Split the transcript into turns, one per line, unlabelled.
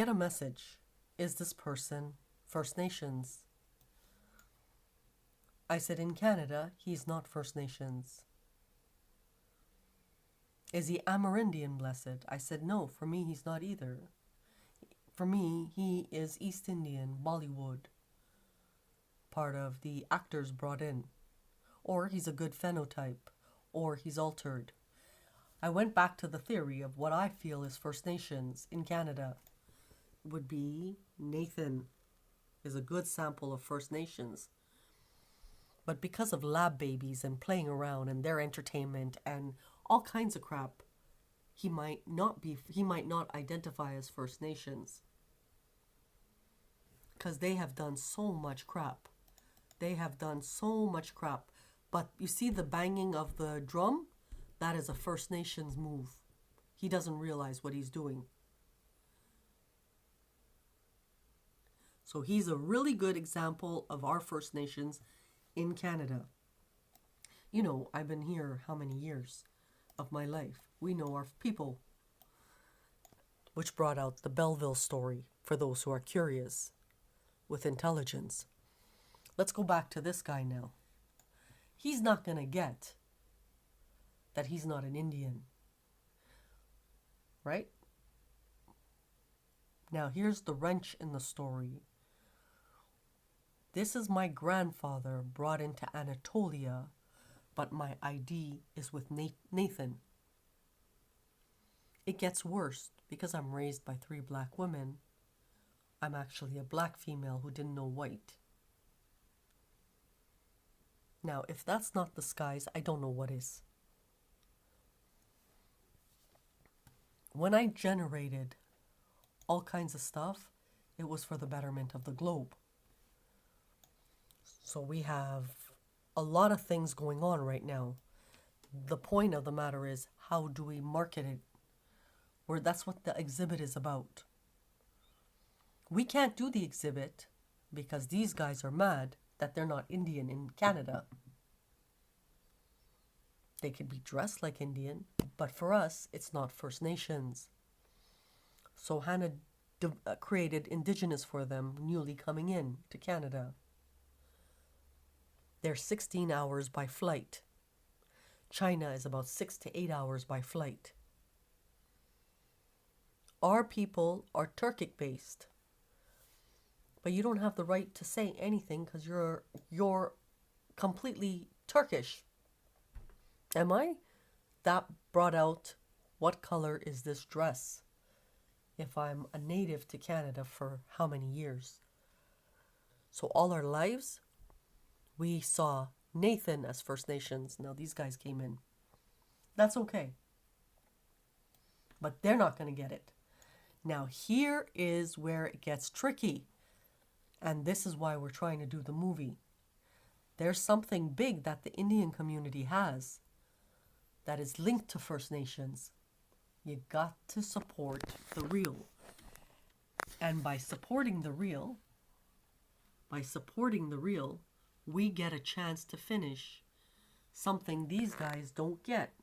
Get a message. Is this person First Nations? I said, in Canada, he's not First Nations. Is he Amerindian blessed? I said, no, for me, he's not either. For me, he is East Indian, Bollywood, part of the actors brought in. Or he's a good phenotype, or he's altered. I went back to the theory of what I feel is First Nations in Canada. Would be Nathan is a good sample of First Nations. But because of lab babies and playing around and their entertainment and all kinds of crap, he might not identify as First Nations. Because they have done so much crap. They have done so much crap. But you see the banging of the drum? That is a First Nations move. He doesn't realize what he's doing. So he's a really good example of our First Nations in Canada. You know, I've been here how many years of my life? We know our people. Which brought out the Belleville story for those who are curious with intelligence. Let's go back to this guy now. He's not going to get that he's not an Indian. Right? Now here's the wrench in the story. This is my grandfather brought into Anatolia, but my ID is with Nathan. It gets worse because I'm raised by 3 black women. I'm actually a black female who didn't know white. Now, if that's not the skies, I don't know what is. When I generated all kinds of stuff, it was for the betterment of the globe. So we have a lot of things going on right now. The point of the matter is, how do we market it? That's what the exhibit is about. We can't do the exhibit because these guys are mad that they're not Indian in Canada. They could be dressed like Indian, but for us, it's not First Nations. So Hanna created Indigenous for them, newly coming in to Canada. They're 16 hours by flight. China is about 6 to 8 hours by flight. Our people are Turkic based. But you don't have the right to say anything because you're completely Turkish. Am I? That brought out, what color is this dress? If I'm a native to Canada for how many years? So all our lives, we saw Nathan as First Nations. Now these guys came in. That's okay. But they're not going to get it. Now here is where it gets tricky. And this is why we're trying to do the movie. There's something big that the Indian community has that is linked to First Nations. You got to support the real. And by supporting the real, we get a chance to finish something these guys don't get.